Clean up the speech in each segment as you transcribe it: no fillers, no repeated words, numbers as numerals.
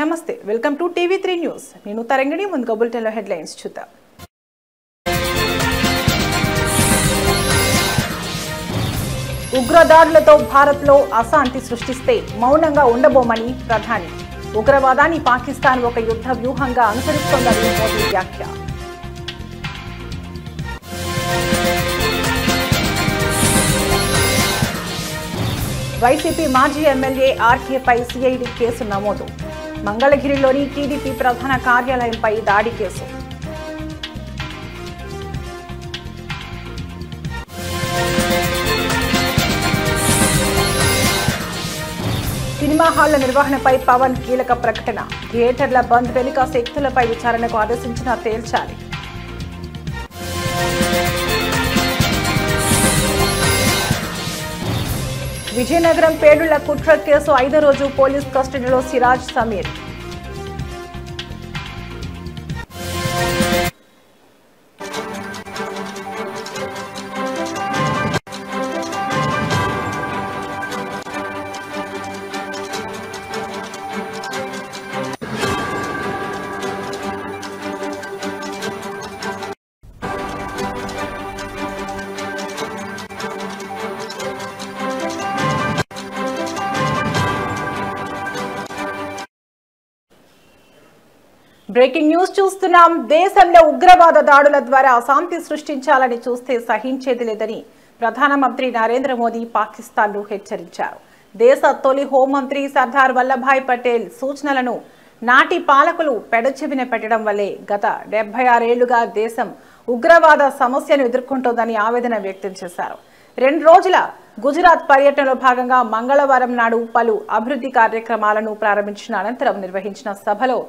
నమస్తే welcome to టీవీ3 news నేను తరంగిణి ముందుగా బులెటిన్ లో హెడ్లైన్స్ చూద్దాం ఉగ్రదాడులతో భారత్లో అశాంతి సృష్టిస్తే మౌనంగా ఉండబోమని ప్రధాని ఉగ్రవాదాన్ని పాకిస్తాన్ ఒక యుద్ధ వ్యూహంగా అనుసరిస్తోందని మోదీ వ్యాఖ్య వైసీపీ మాజీ ఎమ్మెల్యే ఆర్కేపై సిఐడి కేసు నమోదు మంగళగిరిలోని టీడీపీ ప్రధాన కార్యాలయంపై దాడి కేసు సినిమా హాళ్ల నిర్వహణపై పవన్ కీలక ప్రకటన థియేటర్ల బంద్ వెనుక శక్తులపై విచారణకు ఆదేశించిన తేల్చాలి విజయనగరం పేలుళ్ల కుట్ర కేసు 5వ రోజు పోలీస్ కస్టడీలో సిరాజ్ సమీర్ బ్రేకింగ్ న్యూస్ చూస్తున్నాం. దేశంలో ఉగ్రవాద దాడుల ద్వారా అశాంతి సృష్టించాలని చూస్తే సహించేది లేదని ప్రధానమంత్రి నరేంద్ర మోదీ పాకిస్తాన్ను హెచ్చరించారు. దేశ తొలి హోంమంత్రి సర్దార్ వల్లభాయ్ పటేల్ సూచనలను నాటి పాలకులు పెడచెవిన పెట్టడం వల్లే గత 76 ఏళ్లుగా దేశం ఉగ్రవాద సమస్యను ఎదుర్కొంటోందని ఆవేదన వ్యక్తం చేశారు. 2 రోజుల గుజరాత్ పర్యటనలో భాగంగా మంగళవారం నాడు పలు అభివృద్ధి కార్యక్రమాలను ప్రారంభించిన అనంతరం నిర్వహించిన సభలో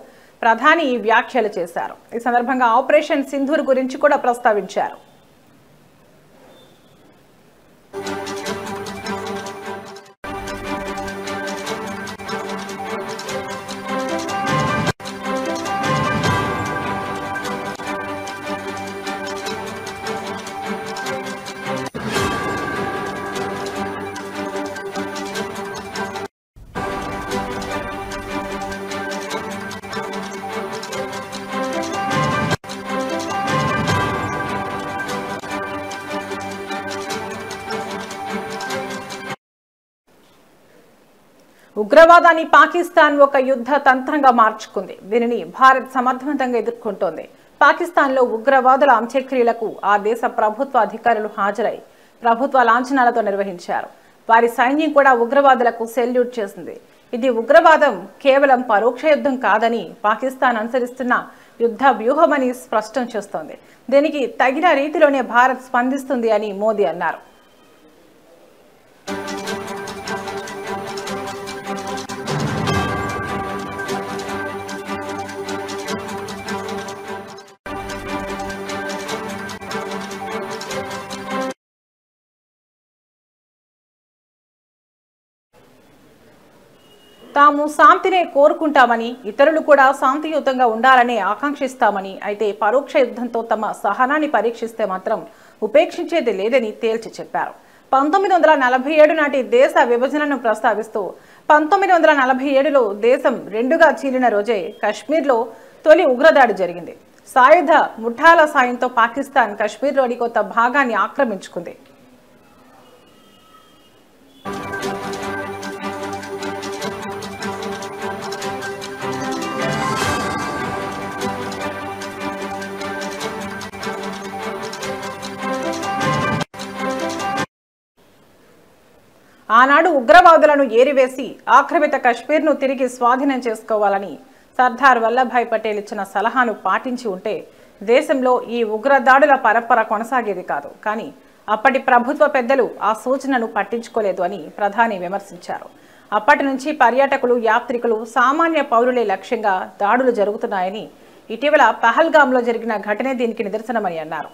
ప్రధాని ఈ వ్యాఖ్యలు చేశారు. ఈ సందర్భంగా ఆపరేషన్ సింధూర్ గురించి కూడా ప్రస్తావించారు. ఉగ్రవాదాన్ని పాకిస్తాన్ ఒక యుద్ధ తంత్రంగా మార్చుకుంది. దీనిని భారత్ సమర్థవంతంగా ఎదుర్కొంటోంది. పాకిస్తాన్లో ఉగ్రవాదుల అంత్యక్రియలకు ఆ దేశ ప్రభుత్వ అధికారులు హాజరై ప్రభుత్వ లాంఛనాలతో నిర్వహించారు. వారి సైన్యం కూడా ఉగ్రవాదులకు సెల్యూట్ చేసింది. ఇది ఉగ్రవాదం కేవలం పరోక్ష యుద్ధం కాదని పాకిస్తాన్ అనుసరిస్తున్న యుద్ధ వ్యూహమని స్పష్టం చేస్తోంది. దీనికి తగిన రీతిలోనే భారత్ స్పందిస్తుంది అని మోదీ అన్నారు. తాము శాంతినే కోరుకుంటామని, ఇతరులు కూడా శాంతియుతంగా ఉండాలని ఆకాంక్షిస్తామని, అయితే పరోక్ష యుద్ధంతో తమ సహనాన్ని పరీక్షిస్తే మాత్రం ఉపేక్షించేది లేదని తేల్చి చెప్పారు. 1947 నాటి దేశ విభజనను ప్రస్తావిస్తూ 1947లో దేశం 2గా చీలిన రోజే కశ్మీర్లో తొలి ఉగ్రదాడి జరిగింది. సాయుధ ముఠాల సాయంతో పాకిస్తాన్ కశ్మీర్లోని కొంత భాగాన్ని ఆక్రమించుకుంది. ఆనాడు ఉగ్రవాదులను ఏరివేసి ఆక్రమిత కశ్మీర్ను తిరిగి స్వాధీనం చేసుకోవాలని సర్దార్ వల్లభాయ్ పటేల్ ఇచ్చిన సలహాను పాటించి ఉంటే దేశంలో ఈ ఉగ్రదాడుల పరంపర కొనసాగేది కాదు. కానీ అప్పటి ప్రభుత్వ పెద్దలు ఆ సూచనను పట్టించుకోలేదు అని ప్రధాని విమర్శించారు. అప్పటి నుంచి పర్యాటకులు, యాత్రికులు, సామాన్య పౌరులే లక్ష్యంగా దాడులు జరుగుతున్నాయని, ఇటీవల పహల్గామ్లో జరిగిన ఘటనే దీనికి నిదర్శనమని అన్నారు.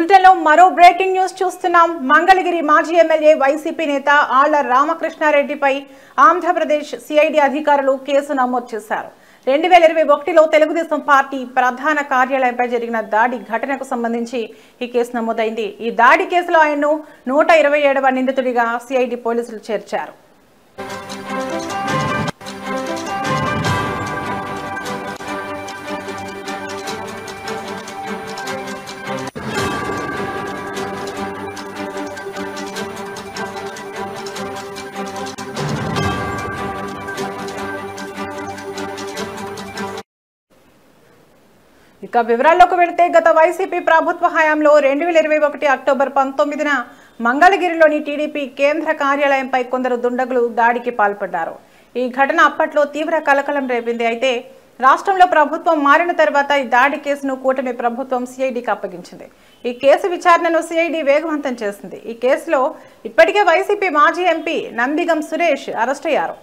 బులెటిన్లో మరో బ్రేకింగ్ న్యూస్ చూస్తున్నాం. మంగళగిరి మాజీ ఎమ్మెల్యే వైసీపీ నేత ఆళ్ల రామకృష్ణారెడ్డిపై ఆంధ్రప్రదేశ్ సిఐడి అధికారులు కేసు నమోదు చేశారు. 2021లో తెలుగుదేశం పార్టీ ప్రధాన కార్యాలయంపై జరిగిన దాడి ఘటనకు సంబంధించి ఈ కేసు నమోదైంది. ఈ దాడి కేసులో ఆయన్ను 127వ నిందితుడిగా సిఐడి పోలీసులు చేర్చారు. ఇక వివరాల్లోకి వెళితే గత వైసీపీ ప్రభుత్వ హయాంలో 2021 అక్టోబర్ 19న మంగళగిరిలోని టీడీపీ కేంద్ర కార్యాలయంపై కొందరు దుండగులు దాడికి పాల్పడ్డారు. ఈ ఘటన అప్పట్లో తీవ్ర కలకలం రేపింది. అయితే రాష్ట్రంలో ప్రభుత్వం మారిన తర్వాత ఈ దాడి కేసును కూటమి ప్రభుత్వం సిఐడికి అప్పగించింది. ఈ కేసు విచారణను సిఐడి వేగవంతం చేసింది. ఈ కేసులో ఇప్పటికే వైసీపీ మాజీ ఎంపీ నందిగం సురేష్ అరెస్ట్ అయ్యారు.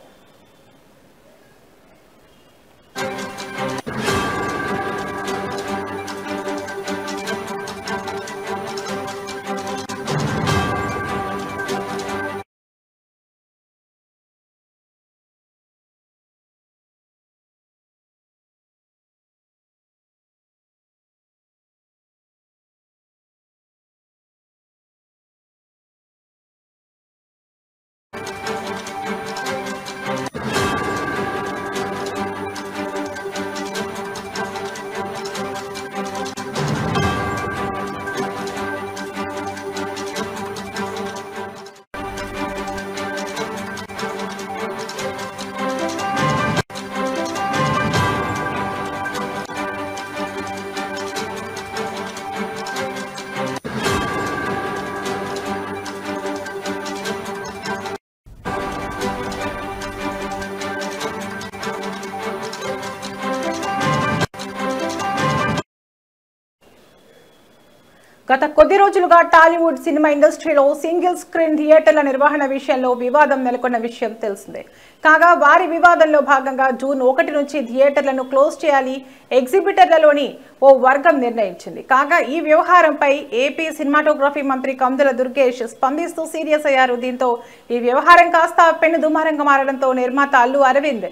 గత కొద్ది రోజులుగా టాలీవుడ్ సినిమా ఇండస్ట్రీలో సింగిల్ స్క్రీన్ థియేటర్ల నిర్వహణ విషయంలో వివాదం నెలకొన్న విషయం తెలిసిందే. కాగా వారి వివాదంలో భాగంగా జూన్ 1 నుంచి థియేటర్లను క్లోజ్ చేయాలి ఎగ్జిబిటర్లలోని ఓ వర్గం నిర్ణయించింది. కాగా ఈ వ్యవహారంపై ఏపీ సినిమాటోగ్రఫీ మంత్రి కందుల దుర్గేష్ స్పందిస్తూ సీరియస్ అయ్యారు. దీంతో ఈ వ్యవహారం కాస్త పెను దుమారంగా మారడంతో నిర్మాత అల్లు అరవింద్,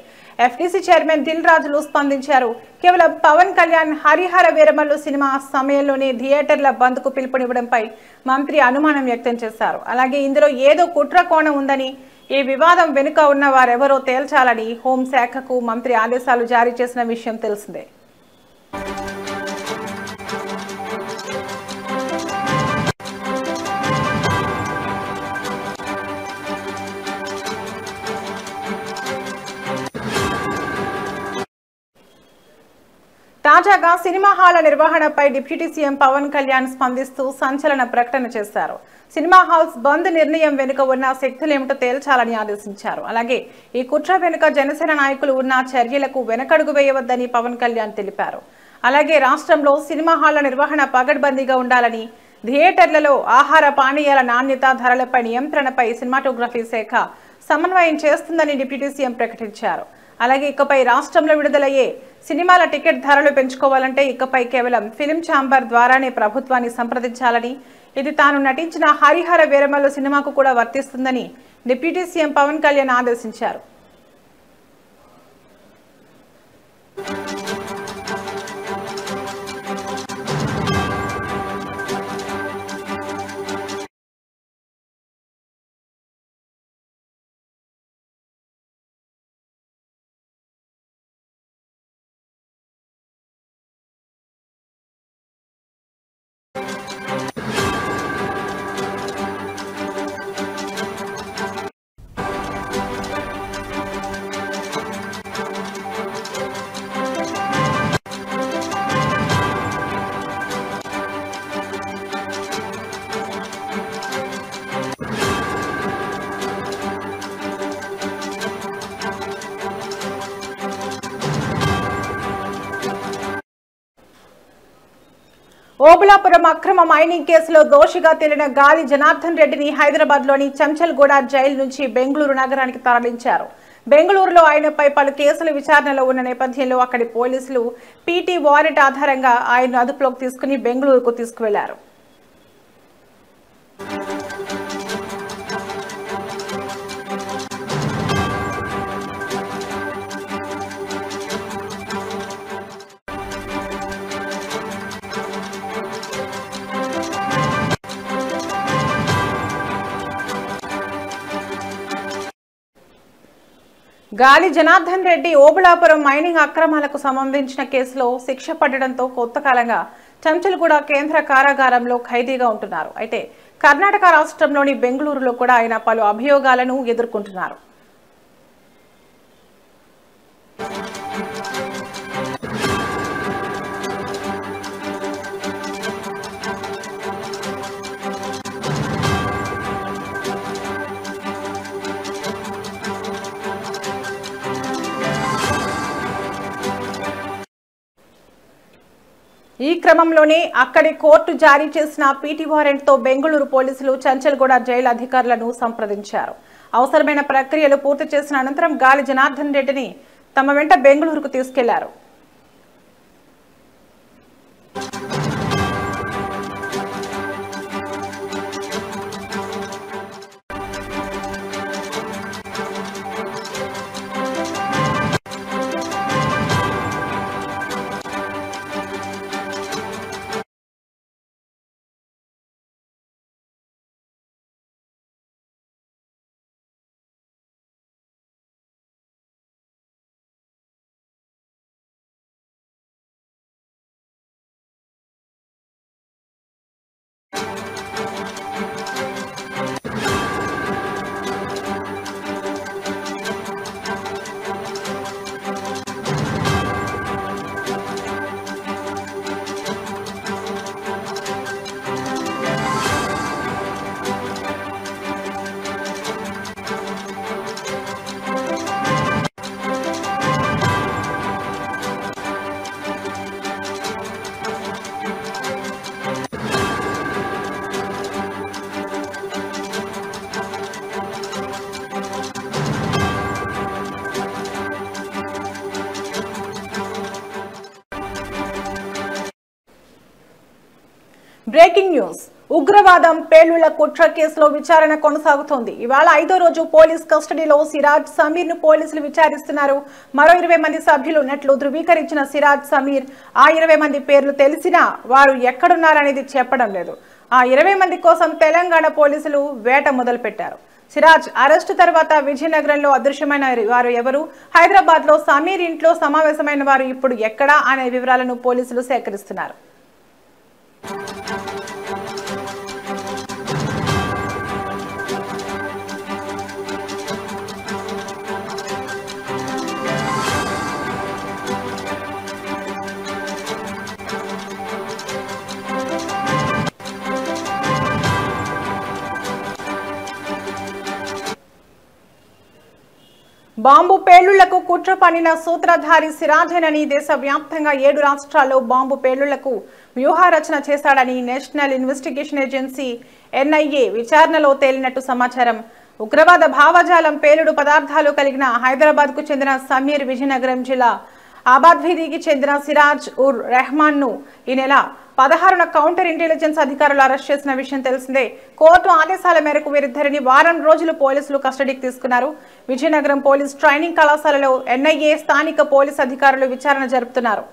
ఎఫ్డీసీ చైర్మన్ దిల్ రాజులు స్పందించారు. కేవలం పవన్ కళ్యాణ్ హరిహర వీరమల్లు సినిమా సమయంలోనే థియేటర్ల బంద్కు పిలుపునివ్వడంపై మంత్రి అనుమానం వ్యక్తం చేశారు. అలాగే ఇందులో ఏదో కుట్ర కోణం ఉందని, ఈ వివాదం వెనుక ఉన్న వారెవరో తేల్చాలని హోంశాఖకు మంత్రి ఆదేశాలు జారీ చేసిన విషయం తెలిసిందే. తాజాగా సినిమా హాళ్ల నిర్వహణపై డిప్యూటీ సీఎం పవన్ కళ్యాణ్ స్పందిస్తూ సంచలన ప్రకటన చేశారు. సినిమా హాల్స్ బంద్ నిర్ణయం వెనుక ఉన్న శక్తులేమిటో తేల్చాలని ఆదేశించారు. అలాగే ఈ కుట్ర వెనుక జనసేన నాయకులు ఉన్న చర్యలకు వెనకడుగు వేయవద్దని పవన్ కళ్యాణ్ తెలిపారు. అలాగే రాష్ట్రంలో సినిమా హాళ్ల నిర్వహణ పగడ్బందీగా ఉండాలని, థియేటర్లలో ఆహార పానీయాల నాణ్యత, ధరలపై నియంత్రణపై సినిమాటోగ్రఫీ శాఖ సమన్వయం చేస్తుందని డిప్యూటీ సీఎం ప్రకటించారు. అలాగే ఇకపై రాష్ట్రంలో విడుదలయ్యే సినిమాల టికెట్ ధరలు పెంచుకోవాలంటే ఇకపై కేవలం ఫిలిం ఛాంబర్ ద్వారానే ప్రభుత్వాన్ని సంప్రదించాలని, ఇది తాను నటించిన హరిహర వీరమల్లు సినిమాకు కూడా వర్తిస్తుందని డిప్యూటీ సీఎం పవన్ కళ్యాణ్ ఆదేశించారు. ఓబులాపురం అక్రమ మైనింగ్ కేసులో దోషిగా తేలిన గాలి జనార్దన్ రెడ్డిని హైదరాబాద్లోని చంచల్గూడ జైలు నుంచి బెంగళూరు నగరానికి తరలించారు. బెంగళూరులో ఆయనపై పలు కేసులు విచారణలో ఉన్న నేపథ్యంలో అక్కడి పోలీసులు పీటీ వారెంట్ ఆధారంగా ఆయన్ను అదుపులోకి తీసుకుని బెంగళూరుకు తీసుకువెళ్లారు. గాలి జనార్దన్ రెడ్డి ఓబుళాపురం మైనింగ్ అక్రమాలకు సంబంధించిన కేసులో శిక్ష పడడంతో కొంతకాలంగా చంచల్గూడ కేంద్ర కారాగారంలో ఖైదీగా ఉంటున్నారు. అయితే కర్ణాటక రాష్ట్రంలోని బెంగళూరులో కూడా ఆయన పలు అభియోగాలను ఎదుర్కొంటున్నారు. ఈ క్రమంలోనే అక్కడి కోర్టు జారీ చేసిన పీటీ వారెంట్తో బెంగళూరు పోలీసులు చంచల్గూడ జైలు అధికారులను సంప్రదించారు. అవసరమైన ప్రక్రియలు పూర్తి చేసిన అనంతరం గాలి జనార్దన్ రెడ్డిని తమ వెంట బెంగళూరుకు తీసుకెళ్లారు. Breaking news. ఉగ్రవాదం పేలుళ్ల కుట్ర కేసులో విచారణ కొనసాగుతోంది. ఇవాళ 5వ రోజు పోలీస్ కస్టడీలో సిరాజ్ సమీర్ ను పోలీసులు విచారిస్తున్నారు. మరో 20 మంది సభ్యులు ఉన్నట్లు ధృవీకరించిన సిరాజ్ సమీర్ ఆ 20 మంది పేర్లు తెలిసినా వారు ఎక్కడున్నారనేది చెప్పడం లేదు. ఆ 20 మంది కోసం తెలంగాణ పోలీసులు వేట మొదలుపెట్టారు. సిరాజ్ అరెస్టు తర్వాత విజయనగరంలో అదృశ్యమైన వారు ఎవరు, హైదరాబాద్ లో సమీర్ ఇంట్లో సమావేశమైన వారు ఇప్పుడు ఎక్కడా అనే వివరాలను పోలీసులు సేకరిస్తున్నారు. బాంబు పేలుళ్లకు కుట్ర పన్నిన సూత్రధారి సిరాజేనని దేశవ్యాప్తంగా 7 రాష్ట్రాల్లో బాంబు పేలుళ్లకు వ్యూహరచన చేశాడని నేషనల్ ఇన్వెస్టిగేషన్ ఏజెన్సీ ఎన్ఐఏ విచారణలో తేలినట్టు సమాచారం. ఉగ్రవాద భావజాలం పేలుడు పదార్థాలు కలిగిన హైదరాబాద్ కు చెందిన సమీర్, విజయనగరం జిల్లా ఆబాద్వీదికి చెందిన సిరాజ్ ఉర్ రెహమాన్ ను ఈ నెల 16న కౌంటర్ ఇంటెలిజెన్స్ అధికారులు అరెస్ట్ చేసిన విషయం తెలిసిందే. కోర్టు ఆదేశాల మేరకు వీరిద్దరిని వారం రోజులు పోలీసులు కస్టడీకి తీసుకున్నారు. విజయనగరం పోలీస్ ట్రైనింగ్ కళాశాలలో ఎన్ఐఏ స్థానిక పోలీస్ అధికారులు విచారణ జరుపుతున్నారు.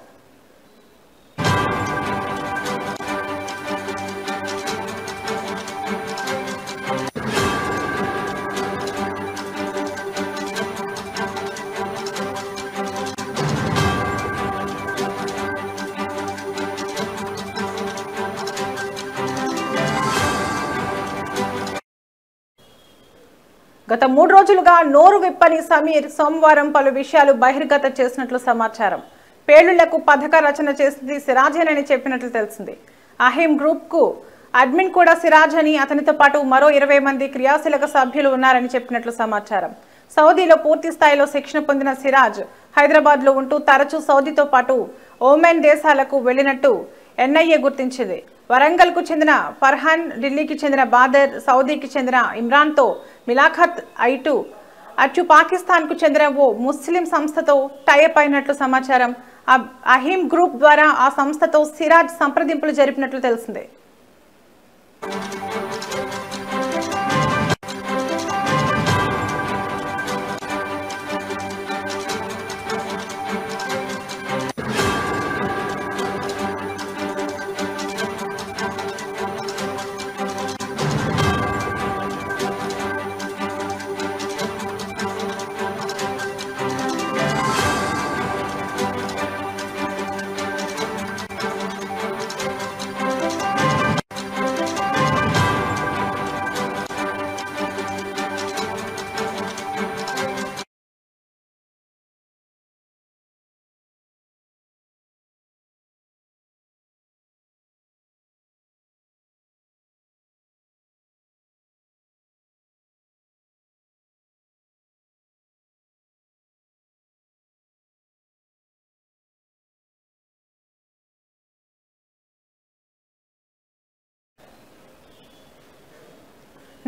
గత 3 రోజులుగా నోరు విప్పని సమీర్ సోమవారం పలు విషయాలు బహిర్గతం చేసినట్లు సమాచారం. పేలుళ్లకు పథక రచన చేసింది సిరాజేనని చెప్పినట్లు తెలిసింది. అహీం గ్రూప్ కు అడ్మిన్ కూడా సిరాజ్ అని, అతనితో పాటు మరో 20 మంది క్రియాశీలక సభ్యులు ఉన్నారని చెప్పినట్లు సమాచారం. సౌదీలో పూర్తి స్థాయిలో శిక్షణ పొందిన సిరాజ్ హైదరాబాద్ లో ఉంటూ తరచూ సౌదీతో పాటు ఓమెన్ దేశాలకు వెళ్లినట్టు ఎన్ఐఏ గుర్తించింది. వరంగల్ కు చెందిన ఫర్హాన్, ఢిల్లీకి చెందిన బాదర్, సౌదీకి చెందిన ఇమ్రాన్ తో మిలాఖత్ అటు పాకిస్తాన్ కు చెందిన ఓ ముస్లిం సంస్థతో టైఅప్ అయినట్లు సమాచారం. అహీం గ్రూప్ ద్వారా ఆ సంస్థతో సిరాజ్ సంప్రదింపులు జరిపినట్లు తెలిసిందే.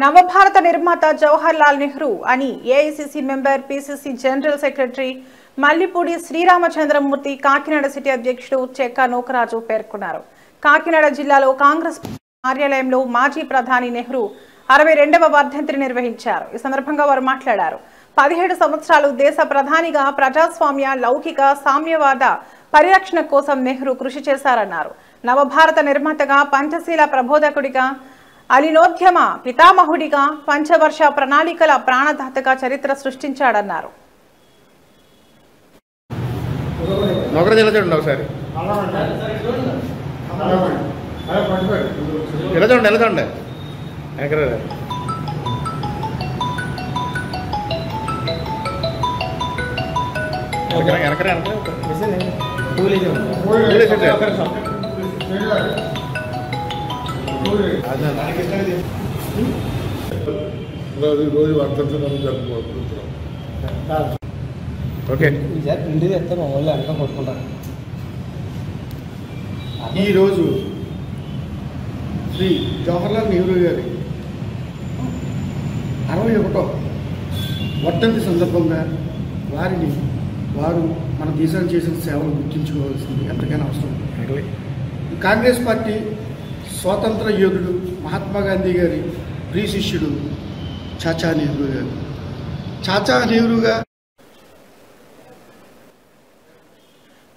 నవభారత నిర్మాత జవహర్ లాల్ నెహ్రూ అని AICC member PCC general secretary Mallipudi Sriramachandramurthy Kakinada city అధ్యక్షుడు చెక్క నూకరాజు పేర్కొన్నారు. కాకినాడ జిల్లాలో కాంగ్రెస్ కార్యాలయంలో మాజీ ప్రధాని నెహ్రూ 62వ వర్ధంతిని నిర్వహించారు. ఈ సందర్భంగా వారు మాట్లాడారు. 17 సంవత్సరాలు దేశ ప్రధానిగా ప్రజాస్వామ్య, లౌకిక, సామ్యవాద పరిరక్షణ కోసం నెహ్రూ కృషి చేశారన్నారు. నవభారత నిర్మాతగా, పంచశీల ప్రబోధకుడిగా, అలినోద్యమ పితామహుడిగా, పంచవర్ష ప్రణాళికల ప్రాణదాతగా చరిత్ర సృష్టించాడన్నారు. ఈరోజు శ్రీ జవహర్లాల్ నెహ్రూ గారి 61వ వర్ధంతి సందర్భంగా వారు మన దేశానికి చేసిన సేవలు గుర్తించుకోవాల్సింది ఎంతకైనా అవసరం. కాంగ్రెస్ పార్టీ స్వాతంత్ర యోధుడు మహాత్మా గాంధీ గారి ప్రియ శిష్యుడు చాచా నెహ్రూ గారు. చాచా నెహ్రూగా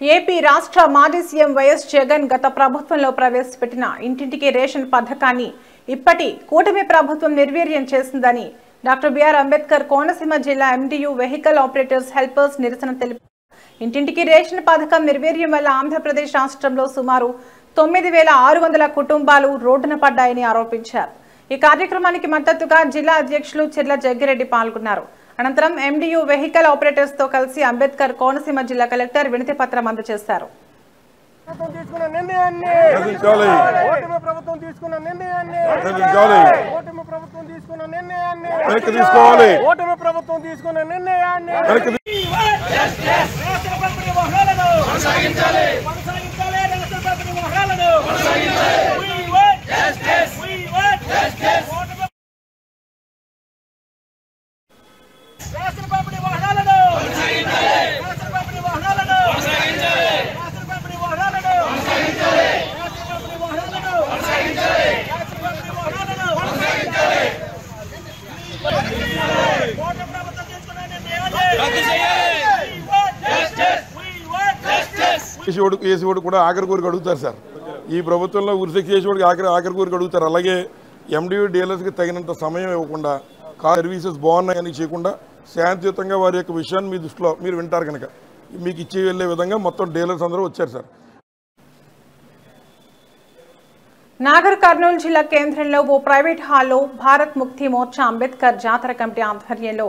ఏపీ రాష్ట్ర మాజీ సీఎం వైఎస్ జగన్ గత ప్రభుత్వంలో ప్రవేశపెట్టిన ఇంటింటికి రేషన్ పథకాన్ని ఇప్పటి కూటమి ప్రభుత్వం నిర్వీర్యం చేసిందని డాక్టర్ బిఆర్ అంబేద్కర్ కోనసీమ జిల్లా ఎండియు వెహికల్ ఆపరేటర్స్ హెల్పర్స్ నిరసన తెలిపారు. ఇంటింటికి రేషన్ పథకం నిర్వీర్యం వల్ల ఆంధ్రప్రదేశ్ రాష్ట్రంలో సుమారు 9,600 కుటుంబాలు రోడ్డున పడ్డాయని ఆరోపించారు. ఈ కార్యక్రమానికి మద్దతుగా జిల్లా అధ్యక్షులు చిర్ల జగ్గిరెడ్డి పాల్గొన్నారు. అనంతరం ఎండియు వెహికల్ ఆపరేటర్స్ తో కలిసి అంబేద్కర్ కోనసీమ జిల్లా కలెక్టర్ వినతి పత్రం అందజేశారు. చేసేవాడు కూడా ఆఖరి కోరిక అడుగుతారు సార్. ఈ ప్రభుత్వంలో ఉరిశిక్ష చేసేవాడికి ఆఖరి కోరిక అడుగుతారు. అలాగే ఎండియూ డీలర్స్కి తగినంత సమయం ఇవ్వకుండా, కార్ సర్వీసెస్ బాగున్నాయని చేయకుండా శాంతియుతంగా వారి యొక్క విషయాన్ని మీ దృష్టిలో మీరు వింటారు కనుక మీకు ఇచ్చి వెళ్లే విధంగా మొత్తం డీలర్స్ అందరూ వచ్చారు సార్. నాగర్ కర్నూలు జిల్లా కేంద్రంలో ఓ ప్రైవేట్ హాల్లో భారత్ ముక్తి మోర్చా అంబేద్కర్ జాతర కమిటీ ఆధ్వర్యంలో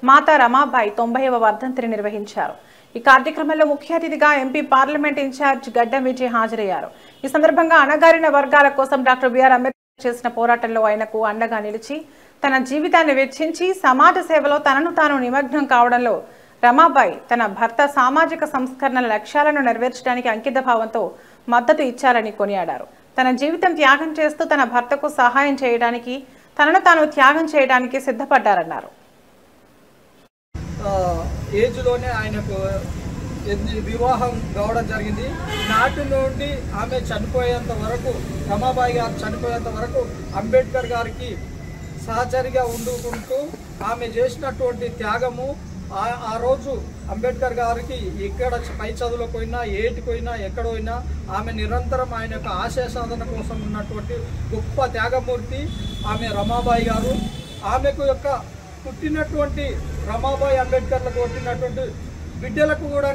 మాతా రమాబాయి 90వ వర్ధంతిని నిర్వహించారు. ఈ కార్యక్రమంలో ముఖ్య అతిథిగా ఎంపీ పార్లమెంట్ ఇన్ఛార్జ్ గడ్డం విజయ్ హాజరయ్యారు. ఈ సందర్భంగా అణగారిన వర్గాల కోసం డాక్టర్ బిఆర్ అంబేద్కర్ చేసిన పోరాటంలో ఆయనకు అండగా నిలిచి తన జీవితాన్ని వెచ్చించి సమాజ సేవలో తనను తాను నిమగ్నం కావడంలో రమాబాయి తన భర్త సామాజిక సంస్కరణల లక్ష్యాలను నెరవేర్చడానికి అంకిత భావంతో మద్దతు ఇచ్చారని కొనియాడారు. తన జీవితం త్యాగం చేస్తూ తన భర్తకు సహాయం చేయడానికి, తనను తాను త్యాగం చేయడానికి సిద్ధపడ్డారన్నారు. ఏజ్లోనే ఆయనకు వివాహం కావడం జరిగింది. నాటి నుండి ఆమె చనిపోయేంత వరకు, రమాబాయి గారు చనిపోయేంత వరకు అంబేద్కర్ గారికి సహచరిగా ఉండుకుంటూ ఆమె చేసినటువంటి త్యాగము, ఆ రోజు అంబేద్కర్ గారికి ఎక్కడ పై చదువులకు పోయినా, ఏటికి పోయినా, ఎక్కడ పోయినా ఆమె నిరంతరం ఆయన యొక్క ఆశయ సాధన కోసం ఉన్నటువంటి గొప్ప త్యాగమూర్తి ఆమె రమాబాయి గారు. ఆమెకు యొక్క పుట్టినటువంటి రమాబాయి అంబేద్కర్లకు పుట్టినటువంటి బిడ్డలకు కూడా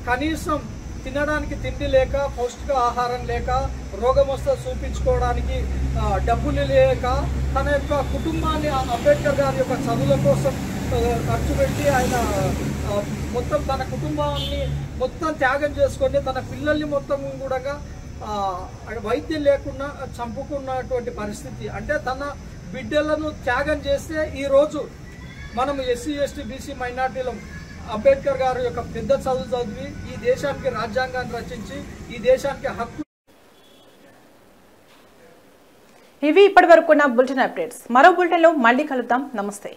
కనీసం తినడానికి తిండి లేక, పౌష్టిక ఆహారం లేక, రోగం వస్తే చూపించుకోవడానికి డబ్బులు లేక తన యొక్క కుటుంబాన్ని అంబేద్కర్ గారి యొక్క చదువుల కోసం ఖర్చు పెట్టి ఆయన మొత్తం తన కుటుంబాన్ని మొత్తం త్యాగం చేసుకొని తన పిల్లల్ని మొత్తం కూడా వైద్యం లేకుండా చంపుకున్నటువంటి పరిస్థితి. అంటే తన బిడ్డలను త్యాగం చేస్తే ఈరోజు మనం ఎస్సీ, ఎస్టీ, బీసీ మైనార్టీలు అంబేద్కర్ గారి యొక్క పెద్ద చదువు చదివి ఈ దేశానికి రాజ్యాంగాన్ని రచించి ఈ దేశానికి హక్కు. ఇవి ఇప్పటివరకున్న బులెటిన్ అప్డేట్స్. మరో బులెటిన్లో మళ్ళీ కలుద్దాం. నమస్తే.